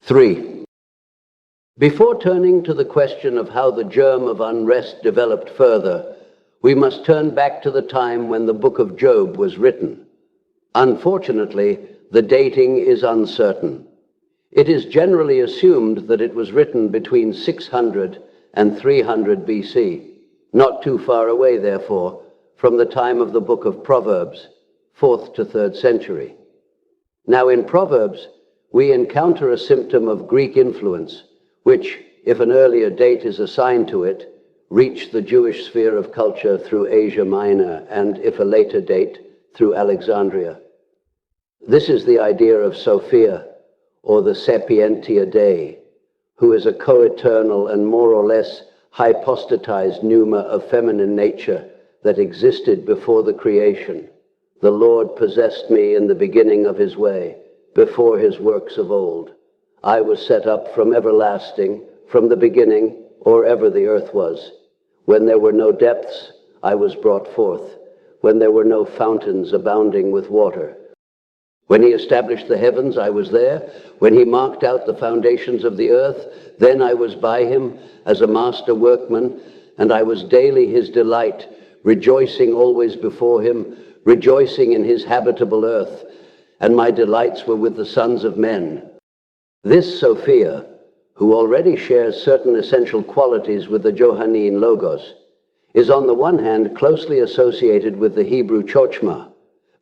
3. Before turning to the question of how the germ of unrest developed further, we must turn back to the time when the book of Job was written. Unfortunately, the dating is uncertain. It is generally assumed that it was written between 600 and 300 BC, not too far away, therefore, from the time of the book of Proverbs, 4th to 3rd century. Now, in Proverbs, we encounter a symptom of Greek influence, which, if an earlier date is assigned to it, reached the Jewish sphere of culture through Asia Minor, and if a later date, through Alexandria. This is the idea of Sophia, or the sapientia Dei, who is a co-eternal and more or less hypostatized pneuma of feminine nature that existed before the creation. The Lord possessed me in the beginning of his way, before his works of old. I was set up from everlasting, from the beginning, or ever the earth was. When there were no depths, I was brought forth. When there were no fountains abounding with water. When he established the heavens, I was there. When he marked out the foundations of the earth, then I was by him as a master workman, and I was daily his delight, rejoicing always before him, rejoicing in his habitable earth, and my delights were with the sons of men. This Sophia, who already shares certain essential qualities with the Johannine Logos, is on the one hand closely associated with the Hebrew Chochmah,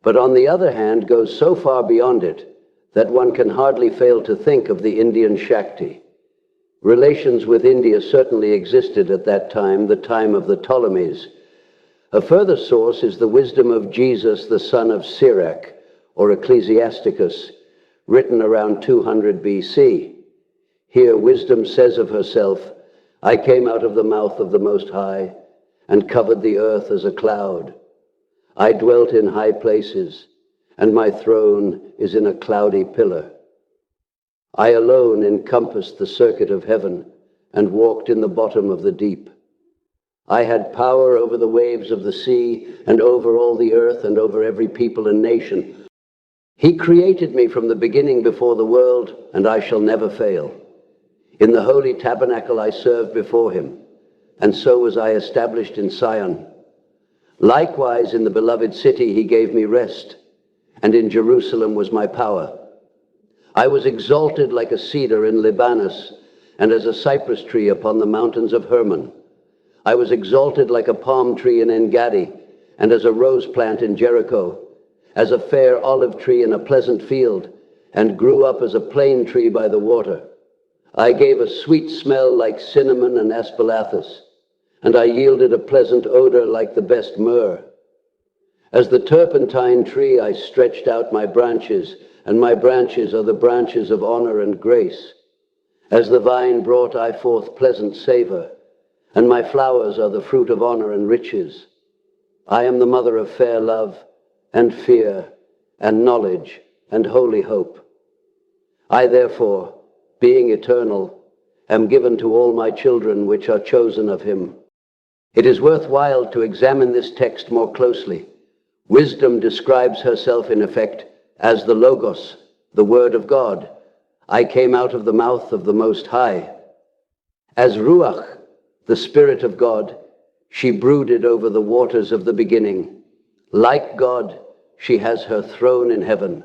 but on the other hand goes so far beyond it that one can hardly fail to think of the Indian Shakti. Relations with India certainly existed at that time, the time of the Ptolemies. A further source is the wisdom of Jesus, the son of Sirach, or Ecclesiasticus, written around 200 BC. Here wisdom says of herself, I came out of the mouth of the Most High, and covered the earth as a cloud. I dwelt in high places, and my throne is in a cloudy pillar. I alone encompassed the circuit of heaven, and walked in the bottom of the deep. I had power over the waves of the sea, and over all the earth, and over every people and nation. He created me from the beginning before the world, and I shall never fail. In the holy tabernacle I served before him, and so was I established in Sion. Likewise in the beloved city he gave me rest, and in Jerusalem was my power. I was exalted like a cedar in Libanus, and as a cypress tree upon the mountains of Hermon. I was exalted like a palm tree in En-Gadi, and as a rose plant in Jericho, as a fair olive tree in a pleasant field, and grew up as a plane tree by the water. I gave a sweet smell like cinnamon and aspalathus, and I yielded a pleasant odor like the best myrrh. As the turpentine tree I stretched out my branches, and my branches are the branches of honor and grace. As the vine brought I forth pleasant savor, and my flowers are the fruit of honor and riches. I am the mother of fair love, and fear, and knowledge, and holy hope. I therefore, being eternal, am given to all my children which are chosen of him. It is worthwhile to examine this text more closely. Wisdom describes herself in effect as the Logos, the Word of God. I came out of the mouth of the Most High. As Ruach, the Spirit of God, she brooded over the waters of the beginning. Like God, she has her throne in heaven.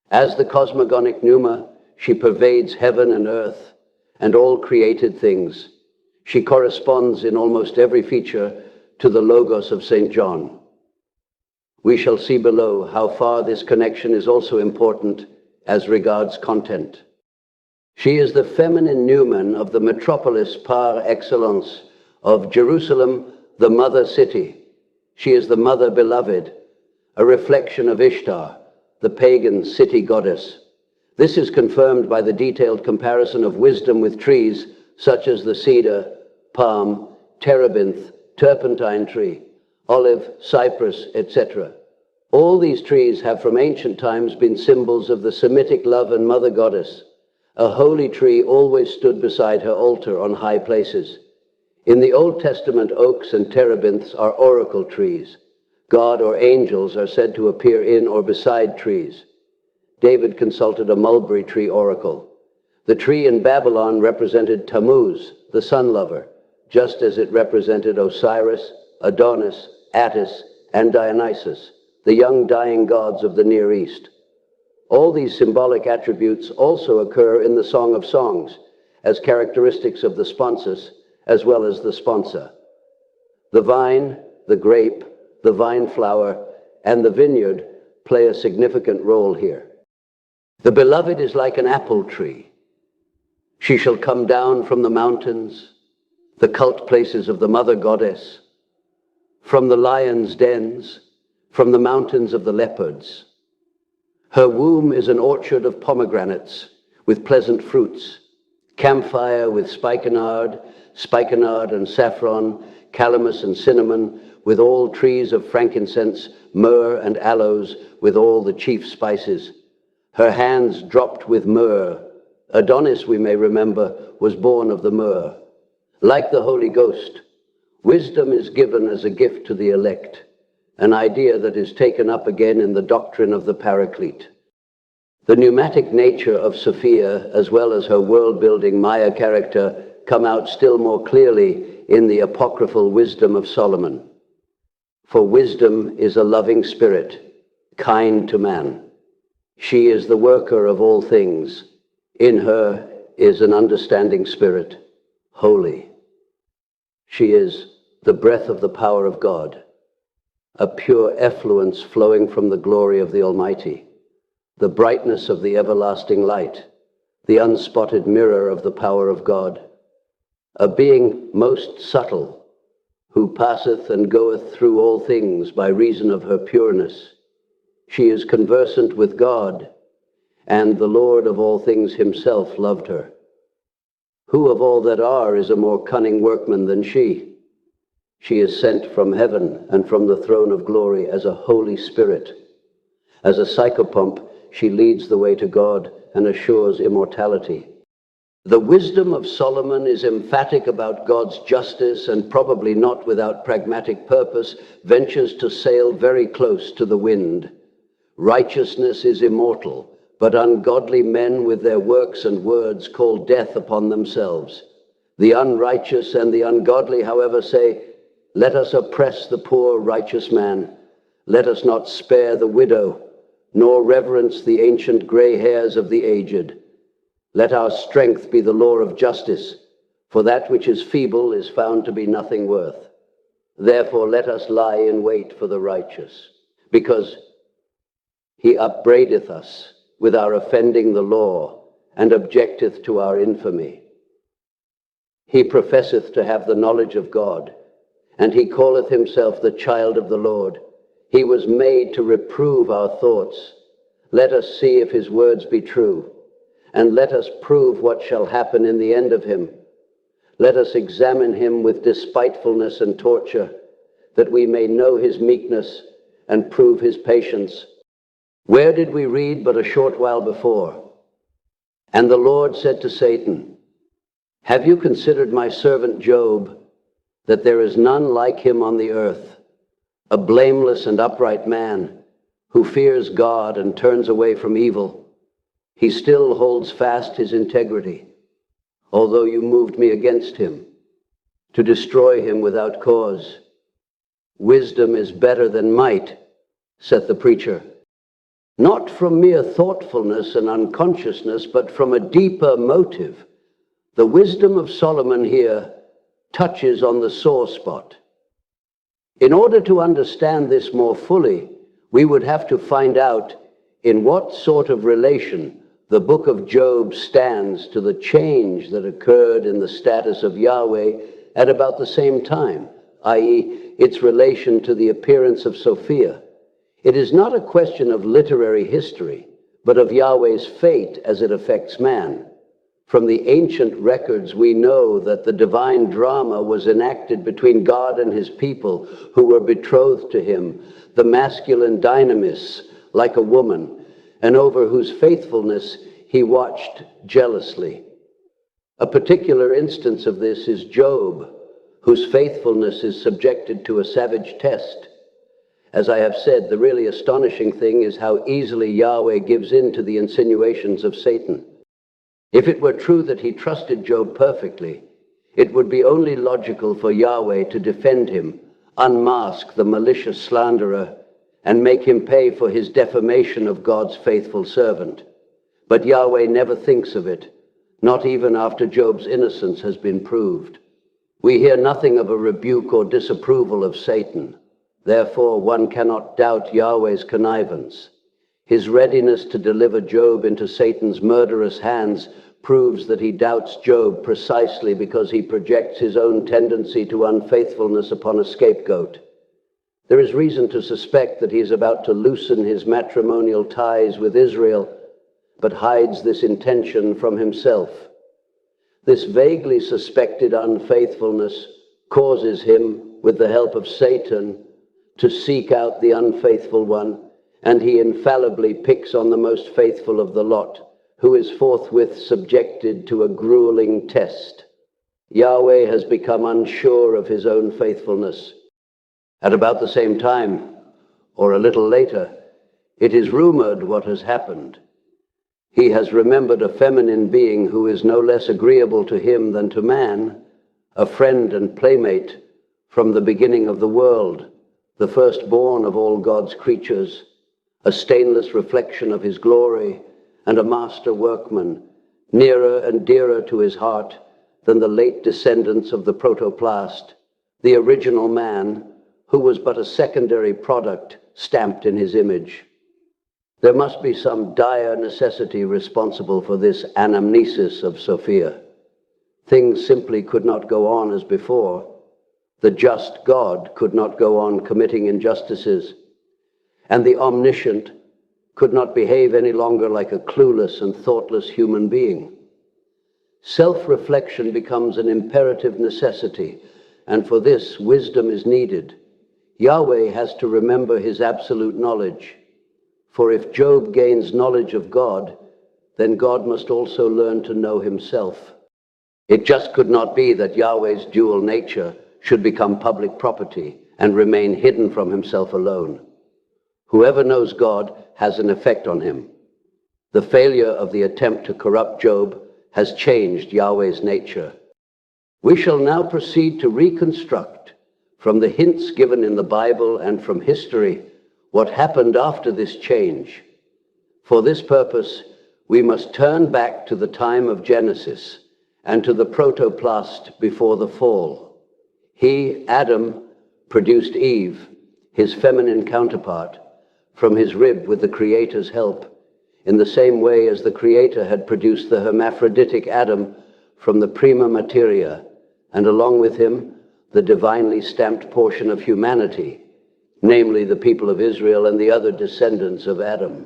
As the cosmogonic pneuma, she pervades heaven and earth and all created things. She corresponds in almost every feature to the Logos of St. John. We shall see below how far this connection is also important as regards content. She is the feminine numen of the metropolis par excellence, of Jerusalem, the mother city. She is the mother beloved, a reflection of Ishtar, the pagan city goddess. This is confirmed by the detailed comparison of wisdom with trees, such as the cedar, palm, terebinth, turpentine tree, olive, cypress, etc. All these trees have from ancient times been symbols of the Semitic love and mother goddess. A holy tree always stood beside her altar on high places. In the Old Testament, oaks and terebinths are oracle trees. God or angels are said to appear in or beside trees. David consulted a mulberry tree oracle. The tree in Babylon represented Tammuz, the sun lover, just as it represented Osiris, Adonis, Attis, and Dionysus, the young dying gods of the Near East. All these symbolic attributes also occur in the Song of Songs as characteristics of the sponsus as well as the sponsor. The vine, the grape, the vine flower, and the vineyard play a significant role here. The beloved is like an apple tree. She shall come down from the mountains, the cult places of the mother goddess, from the lion's dens, from the mountains of the leopards. Her womb is an orchard of pomegranates with pleasant fruits, camphire with spikenard and saffron, calamus and cinnamon, with all trees of frankincense, myrrh and aloes, with all the chief spices. Her hands dropped with myrrh. Adonis, we may remember, was born of the myrrh. Like the Holy Ghost, wisdom is given as a gift to the elect, an idea that is taken up again in the doctrine of the Paraclete. The pneumatic nature of Sophia, as well as her world-building Maya character, come out still more clearly in the apocryphal wisdom of Solomon. For wisdom is a loving spirit, kind to man. She is the worker of all things. In her is an understanding spirit, holy. She is the breath of the power of God, a pure effluence flowing from the glory of the Almighty, the brightness of the everlasting light, the unspotted mirror of the power of God, a being most subtle, who passeth and goeth through all things by reason of her pureness. She is conversant with God, and the Lord of all things himself loved her. Who of all that are is a more cunning workman than she? She is sent from heaven and from the throne of glory as a Holy Spirit. As a psychopomp, she leads the way to God and assures immortality. The wisdom of Solomon is emphatic about God's justice, and probably not without pragmatic purpose, ventures to sail very close to the wind. Righteousness is immortal, but ungodly men with their works and words call death upon themselves. The unrighteous and the ungodly, however, say, let us oppress the poor righteous man. Let us not spare the widow, nor reverence the ancient gray hairs of the aged. Let our strength be the law of justice, for that which is feeble is found to be nothing worth. Therefore let us lie in wait for the righteous, because he upbraideth us with our offending the law, and objecteth to our infamy. He professeth to have the knowledge of God, and he calleth himself the child of the Lord. He was made to reprove our thoughts. Let us see if his words be true, and let us prove what shall happen in the end of him. Let us examine him with despitefulness and torture, that we may know his meekness and prove his patience. Where did we read but a short while before? And the Lord said to Satan, have you considered my servant Job, that there is none like him on the earth, a blameless and upright man, who fears God and turns away from evil? He still holds fast his integrity, although you moved me against him, to destroy him without cause. Wisdom is better than might, saith the preacher, not from mere thoughtfulness and unconsciousness, but from a deeper motive. The wisdom of Solomon here touches on the sore spot. In order to understand this more fully, we would have to find out in what sort of relation the book of Job stands to the change that occurred in the status of Yahweh at about the same time, i.e., its relation to the appearance of Sophia. It is not a question of literary history, but of Yahweh's fate as it affects man. From the ancient records, we know that the divine drama was enacted between God and his people who were betrothed to him, the masculine dynamis, like a woman, and over whose faithfulness he watched jealously. A particular instance of this is Job, whose faithfulness is subjected to a savage test. As I have said, the really astonishing thing is how easily Yahweh gives in to the insinuations of Satan. If it were true that he trusted Job perfectly, it would be only logical for Yahweh to defend him, unmask the malicious slanderer, and make him pay for his defamation of God's faithful servant. But Yahweh never thinks of it, not even after Job's innocence has been proved. We hear nothing of a rebuke or disapproval of Satan. Therefore, one cannot doubt Yahweh's connivance. His readiness to deliver Job into Satan's murderous hands proves that he doubts Job precisely because he projects his own tendency to unfaithfulness upon a scapegoat. There is reason to suspect that he is about to loosen his matrimonial ties with Israel, but hides this intention from himself. This vaguely suspected unfaithfulness causes him, with the help of Satan, to seek out the unfaithful one, and he infallibly picks on the most faithful of the lot, who is forthwith subjected to a grueling test. Yahweh has become unsure of his own faithfulness. At about the same time, or a little later, it is rumored what has happened. He has remembered a feminine being who is no less agreeable to him than to man, a friend and playmate from the beginning of the world, the firstborn of all God's creatures, a stainless reflection of his glory, and a master workman, nearer and dearer to his heart than the late descendants of the protoplast, the original man, who was but a secondary product stamped in his image. There must be some dire necessity responsible for this anamnesis of Sophia. Things simply could not go on as before. The just God could not go on committing injustices, and the omniscient could not behave any longer like a clueless and thoughtless human being. Self-reflection becomes an imperative necessity, and for this, wisdom is needed. Yahweh has to remember his absolute knowledge. For if Job gains knowledge of God, then God must also learn to know himself. It just could not be that Yahweh's dual nature should become public property and remain hidden from himself alone. Whoever knows God has an effect on him. The failure of the attempt to corrupt Job has changed Yahweh's nature. We shall now proceed to reconstruct, from the hints given in the Bible and from history, what happened after this change. For this purpose, we must turn back to the time of Genesis and to the protoplast before the fall. He, Adam, produced Eve, his feminine counterpart, from his rib with the Creator's help, in the same way as the Creator had produced the hermaphroditic Adam from the prima materia, and along with him, the divinely stamped portion of humanity, namely the people of Israel and the other descendants of Adam.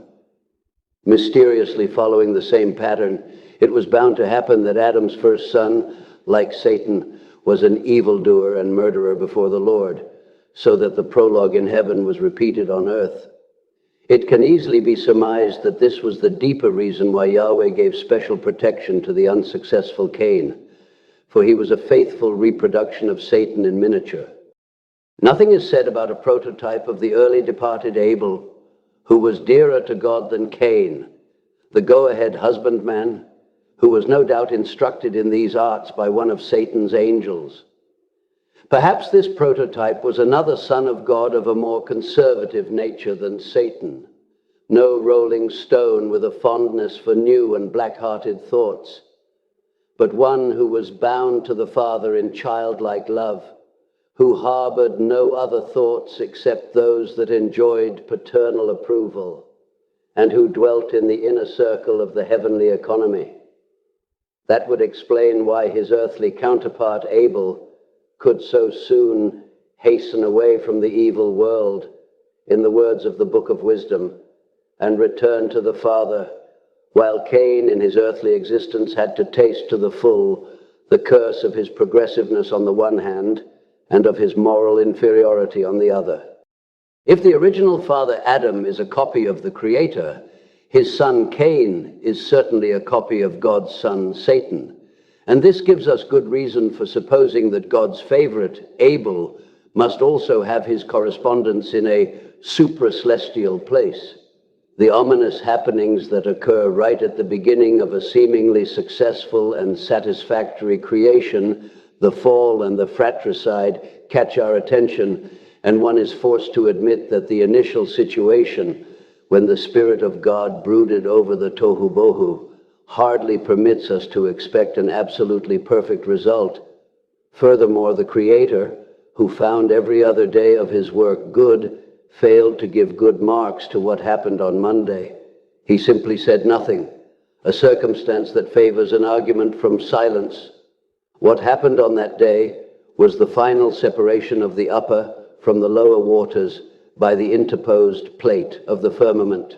Mysteriously following the same pattern, it was bound to happen that Adam's first son, like Satan, was an evildoer and murderer before the Lord, so that the prologue in heaven was repeated on earth. It can easily be surmised that this was the deeper reason why Yahweh gave special protection to the unsuccessful Cain, for he was a faithful reproduction of Satan in miniature. Nothing is said about a prototype of the early departed Abel, who was dearer to God than Cain, the go-ahead husbandman, who was no doubt instructed in these arts by one of Satan's angels. Perhaps this prototype was another son of God of a more conservative nature than Satan, no rolling stone with a fondness for new and black-hearted thoughts, but one who was bound to the Father in childlike love, who harbored no other thoughts except those that enjoyed paternal approval, and who dwelt in the inner circle of the heavenly economy. That would explain why his earthly counterpart Abel could so soon hasten away from the evil world, in the words of the Book of Wisdom, and return to the Father, while Cain in his earthly existence had to taste to the full the curse of his progressiveness on the one hand, and of his moral inferiority on the other. If the original father Adam is a copy of the Creator, his son Cain is certainly a copy of God's son Satan. And this gives us good reason for supposing that God's favorite, Abel, must also have his correspondence in a supra-celestial place. The ominous happenings that occur right at the beginning of a seemingly successful and satisfactory creation, the fall and the fratricide, catch our attention, and one is forced to admit that the initial situation, when the Spirit of God brooded over the tohu bohu, hardly permits us to expect an absolutely perfect result. Furthermore, the Creator, who found every other day of his work good, failed to give good marks to what happened on Monday. He simply said nothing, a circumstance that favors an argument from silence. What happened on that day was the final separation of the upper from the lower waters by the interposed plate of the firmament.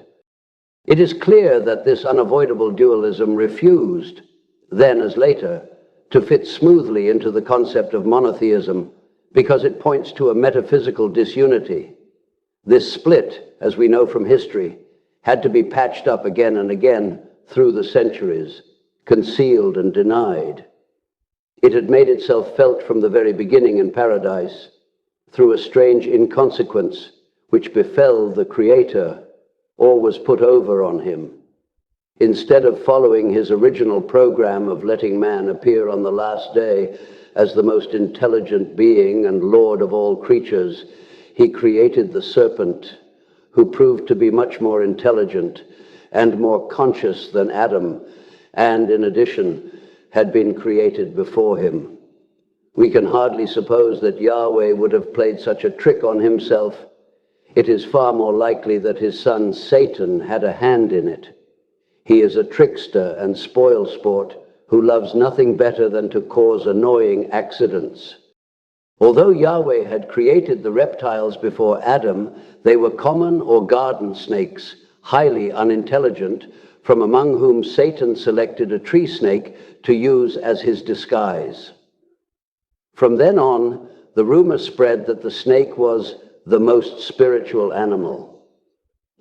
It is clear that this unavoidable dualism refused, then as later, to fit smoothly into the concept of monotheism, because it points to a metaphysical disunity. This split, as we know from history, had to be patched up again and again through the centuries, concealed and denied. It had made itself felt from the very beginning in paradise, through a strange inconsequence which befell the Creator or was put over on him. Instead of following his original program of letting man appear on the last day as the most intelligent being and Lord of all creatures, he created the serpent, who proved to be much more intelligent and more conscious than Adam, and in addition, had been created before him. We can hardly suppose that Yahweh would have played such a trick on himself. It is far more likely that his son Satan had a hand in it. He is a trickster and spoilsport who loves nothing better than to cause annoying accidents. Although Yahweh had created the reptiles before Adam, they were common or garden snakes, highly unintelligent, from among whom Satan selected a tree snake to use as his disguise. From then on, the rumor spread that the snake was the most spiritual animal.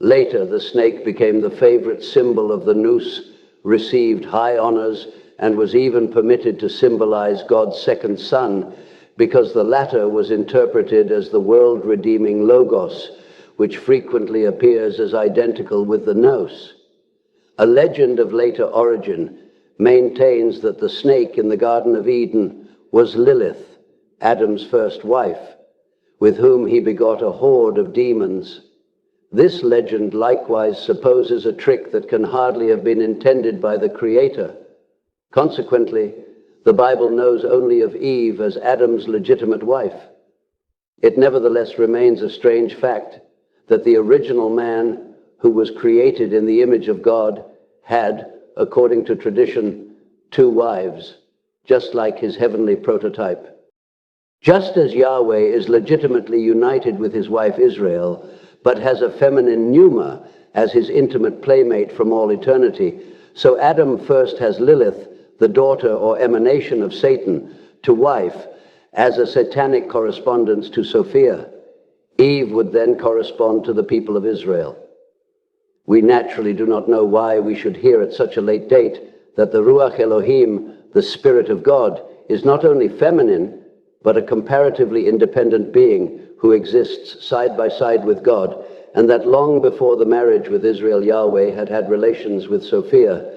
Later, the snake became the favorite symbol of the nous, received high honors, and was even permitted to symbolize God's second son, because the latter was interpreted as the world-redeeming logos, which frequently appears as identical with the nous. A legend of later origin maintains that the snake in the Garden of Eden was Lilith, Adam's first wife, with whom he begot a horde of demons. This legend likewise supposes a trick that can hardly have been intended by the Creator. Consequently, the Bible knows only of Eve as Adam's legitimate wife. It nevertheless remains a strange fact that the original man, who was created in the image of God, had, according to tradition, 2 wives, just like his heavenly prototype. Just as Yahweh is legitimately united with his wife Israel, but has a feminine pneuma as his intimate playmate from all eternity, so Adam first has Lilith, the daughter or emanation of Satan, to wife, as a satanic correspondence to Sophia. Eve would then correspond to the people of Israel. We naturally do not know why we should hear at such a late date that the Ruach Elohim, the Spirit of God, is not only feminine, but a comparatively independent being who exists side by side with God, and that long before the marriage with Israel, Yahweh had had relations with Sophia.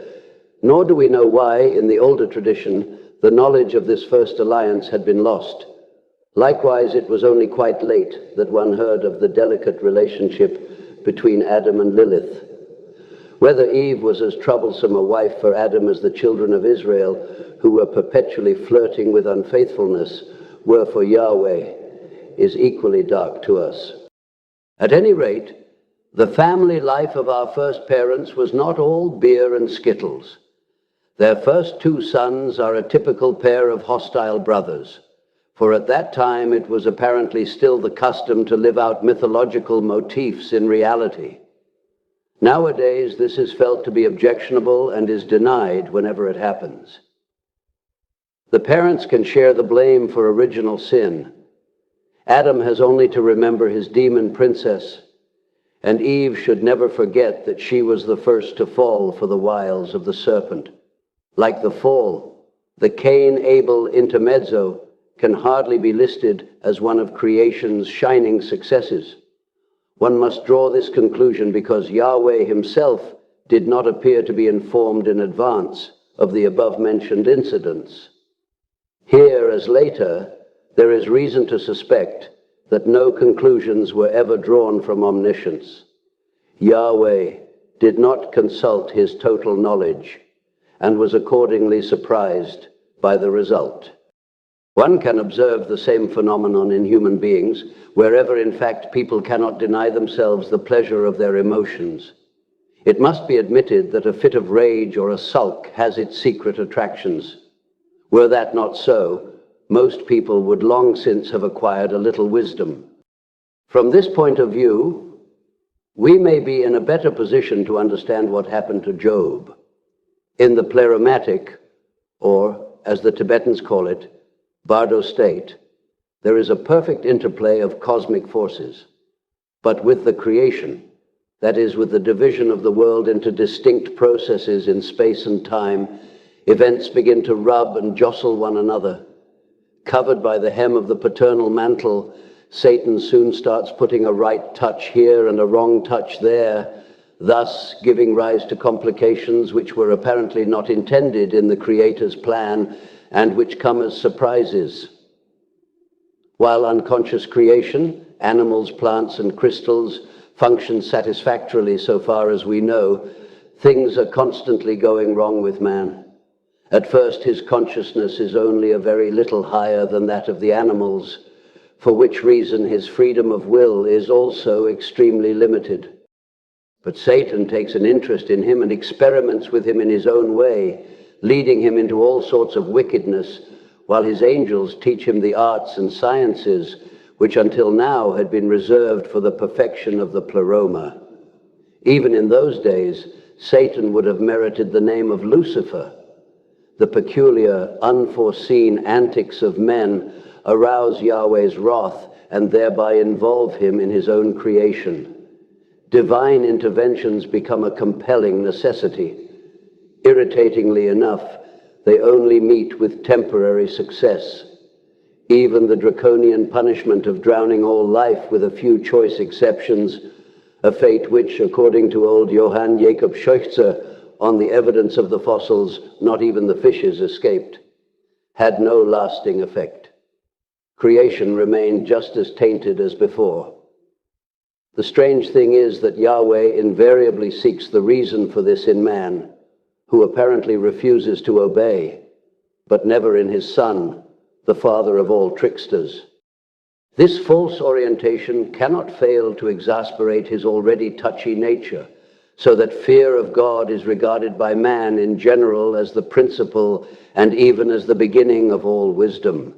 Nor do we know why, in the older tradition, the knowledge of this first alliance had been lost. Likewise, it was only quite late that one heard of the delicate relationship between Adam and Lilith. Whether Eve was as troublesome a wife for Adam as the children of Israel, who were perpetually flirting with unfaithfulness, were for Yahweh, is equally dark to us. At any rate, the family life of our first parents was not all beer and skittles. Their first 2 sons are a typical pair of hostile brothers, for at that time it was apparently still the custom to live out mythological motifs in reality. Nowadays, this is felt to be objectionable and is denied whenever it happens. The parents can share the blame for original sin. Adam has only to remember his demon princess, and Eve should never forget that she was the first to fall for the wiles of the serpent. Like the fall, the Cain-Abel intermezzo can hardly be listed as one of creation's shining successes. One must draw this conclusion because Yahweh himself did not appear to be informed in advance of the above-mentioned incidents. Here, as later, there is reason to suspect that no conclusions were ever drawn from omniscience. Yahweh did not consult his total knowledge and was accordingly surprised by the result. One can observe the same phenomenon in human beings wherever, in fact, people cannot deny themselves the pleasure of their emotions. It must be admitted that a fit of rage or a sulk has its secret attractions. Were that not so, most people would long since have acquired a little wisdom. From this point of view, we may be in a better position to understand what happened to Job. In the pleromatic, or as the Tibetans call it, bardo state, there is a perfect interplay of cosmic forces. But with the creation, that is, with the division of the world into distinct processes in space and time, events begin to rub and jostle one another. Covered by the hem of the paternal mantle, Satan soon starts putting a right touch here and a wrong touch there, thus giving rise to complications which were apparently not intended in the Creator's plan and which come as surprises. While unconscious creation, animals, plants, and crystals, function satisfactorily so far as we know, things are constantly going wrong with man. At first, his consciousness is only a very little higher than that of the animals, for which reason his freedom of will is also extremely limited. But Satan takes an interest in him and experiments with him in his own way, leading him into all sorts of wickedness, while his angels teach him the arts and sciences which until now had been reserved for the perfection of the pleroma. Even in those days, Satan would have merited the name of Lucifer. The peculiar, unforeseen antics of men arouse Yahweh's wrath and thereby involve him in his own creation. Divine interventions become a compelling necessity. Irritatingly enough, they only meet with temporary success. Even the draconian punishment of drowning all life, with a few choice exceptions, a fate which, according to old Johann Jacob Scheuchzer, on the evidence of the fossils, not even the fishes escaped, had no lasting effect. Creation remained just as tainted as before. The strange thing is that Yahweh invariably seeks the reason for this in man, who apparently refuses to obey, but never in his Son, the father of all tricksters. This false orientation cannot fail to exasperate his already touchy nature, so that fear of God is regarded by man in general as the principle and even as the beginning of all wisdom.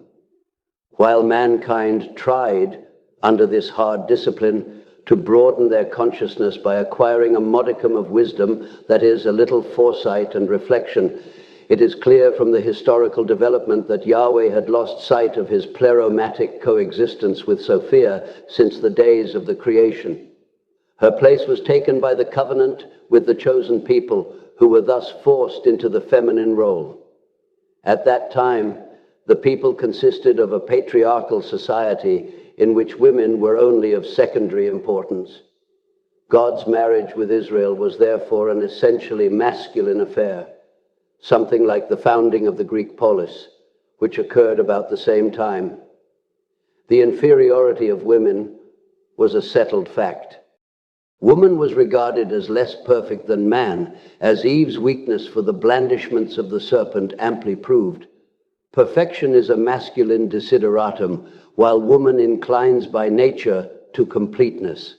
While mankind tried, under this hard discipline, to broaden their consciousness by acquiring a modicum of wisdom, that is, a little foresight and reflection, it is clear from the historical development that Yahweh had lost sight of his pleromatic coexistence with Sophia since the days of the creation. Her place was taken by the covenant with the chosen people, who were thus forced into the feminine role. At that time, the people consisted of a patriarchal society in which women were only of secondary importance. God's marriage with Israel was therefore an essentially masculine affair, something like the founding of the Greek polis, which occurred about the same time. The inferiority of women was a settled fact. Woman was regarded as less perfect than man, as Eve's weakness for the blandishments of the serpent amply proved. Perfection is a masculine desideratum, while woman inclines by nature to completeness.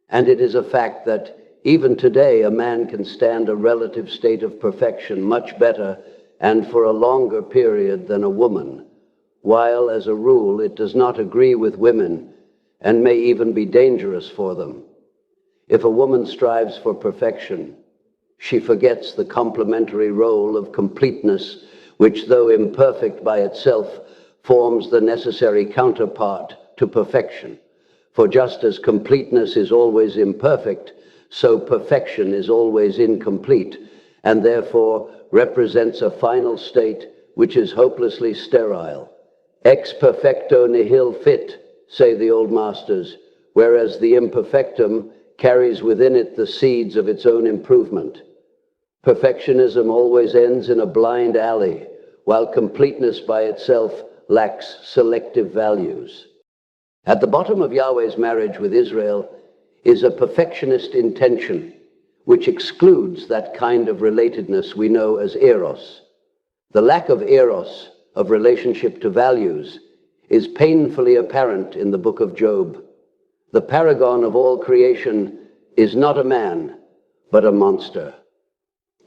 And it is a fact that even today a man can stand a relative state of perfection much better and for a longer period than a woman, while as a rule it does not agree with women and may even be dangerous for them. If a woman strives for perfection, she forgets the complementary role of completeness, which, though imperfect by itself, forms the necessary counterpart to perfection. For just as completeness is always imperfect, so perfection is always incomplete, and therefore represents a final state which is hopelessly sterile. Ex perfecto nihil fit, say the old masters, whereas the imperfectum carries within it the seeds of its own improvement. Perfectionism always ends in a blind alley, while completeness by itself lacks selective values. At the bottom of Yahweh's marriage with Israel is a perfectionist intention, which excludes that kind of relatedness we know as eros. The lack of eros, of relationship to values, is painfully apparent in the book of Job. The paragon of all creation is not a man, but a monster.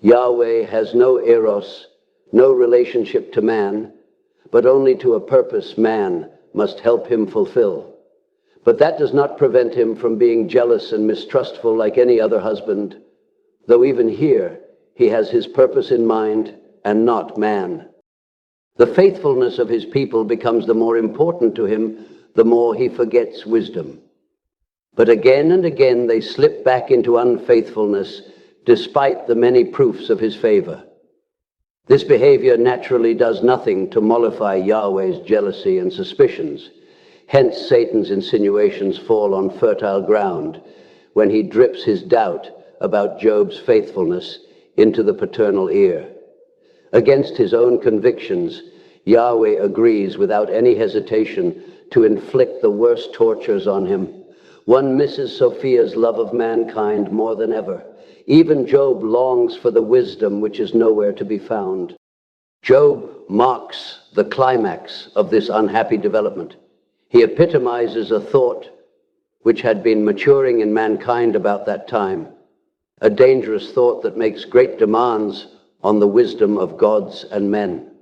Yahweh has no eros, no relationship to man, but only to a purpose man must help him fulfill. But that does not prevent him from being jealous and mistrustful like any other husband, though even here he has his purpose in mind and not man. The faithfulness of his people becomes the more important to him, the more he forgets wisdom. But again and again they slip back into unfaithfulness despite the many proofs of his favor. This behavior naturally does nothing to mollify Yahweh's jealousy and suspicions. Hence Satan's insinuations fall on fertile ground when he drips his doubt about Job's faithfulness into the paternal ear. Against his own convictions, Yahweh agrees without any hesitation to inflict the worst tortures on him. One misses Sophia's love of mankind more than ever. Even Job longs for the wisdom which is nowhere to be found. Job marks the climax of this unhappy development. He epitomizes a thought which had been maturing in mankind about that time, a dangerous thought that makes great demands on the wisdom of gods and men.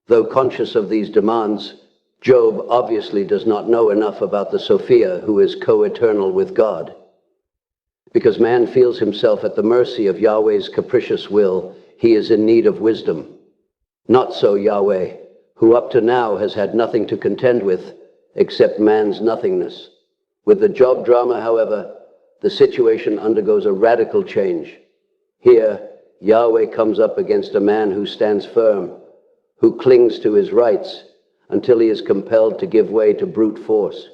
Though conscious of these demands, Job obviously does not know enough about the Sophia who is co-eternal with God. Because man feels himself at the mercy of Yahweh's capricious will, he is in need of wisdom. Not so Yahweh, who up to now has had nothing to contend with except man's nothingness. With the Job drama, however, the situation undergoes a radical change. Here, Yahweh comes up against a man who stands firm, who clings to his rights until he is compelled to give way to brute force.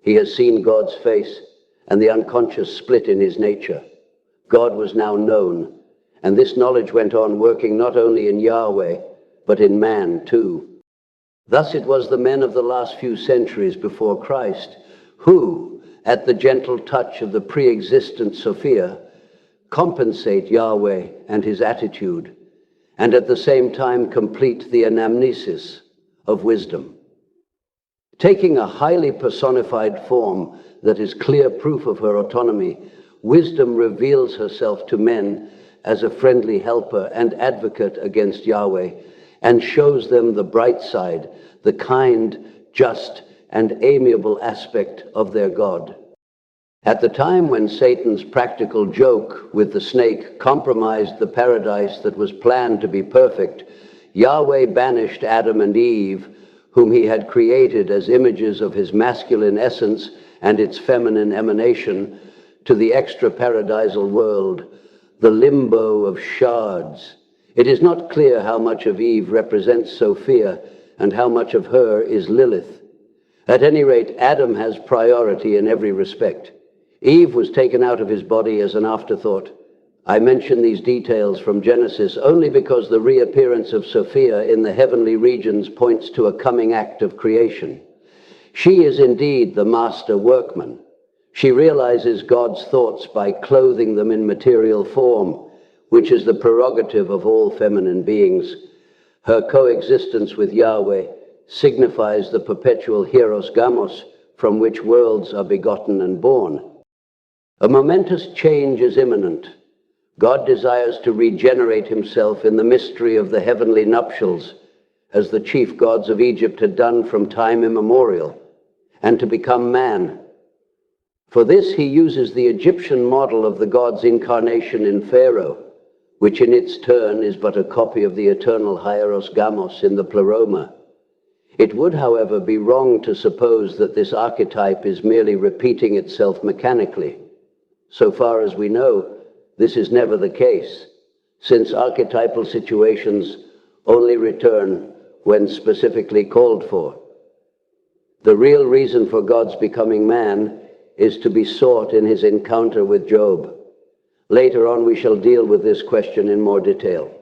He has seen God's face and the unconscious split in his nature. God was now known, and this knowledge went on working not only in Yahweh, but in man too. Thus it was the men of the last few centuries before Christ who, at the gentle touch of the pre-existent Sophia, compensate Yahweh and his attitude, and at the same time complete the anamnesis of wisdom. Taking a highly personified form that is clear proof of her autonomy, wisdom reveals herself to men as a friendly helper and advocate against Yahweh, and shows them the bright side, the kind, just, and amiable aspect of their God. At the time when Satan's practical joke with the snake compromised the paradise that was planned to be perfect, Yahweh banished Adam and Eve, whom he had created as images of his masculine essence and its feminine emanation, to the extra-paradisal world, the limbo of shards. It is not clear how much of Eve represents Sophia and how much of her is Lilith. At any rate, Adam has priority in every respect. Eve was taken out of his body as an afterthought. I mention these details from Genesis only because the reappearance of Sophia in the heavenly regions points to a coming act of creation. She is indeed the master workman. She realizes God's thoughts by clothing them in material form, which is the prerogative of all feminine beings. Her coexistence with Yahweh signifies the perpetual hieros gamos from which worlds are begotten and born. A momentous change is imminent. God desires to regenerate himself in the mystery of the heavenly nuptials, as the chief gods of Egypt had done from time immemorial, and to become man. For this he uses the Egyptian model of the God's incarnation in Pharaoh, which in its turn is but a copy of the eternal hieros gamos in the pleroma. It would, however, be wrong to suppose that this archetype is merely repeating itself mechanically. So far as we know, this is never the case, since archetypal situations only return when specifically called for. The real reason for God's becoming man is to be sought in his encounter with Job. Later on, we shall deal with this question in more detail.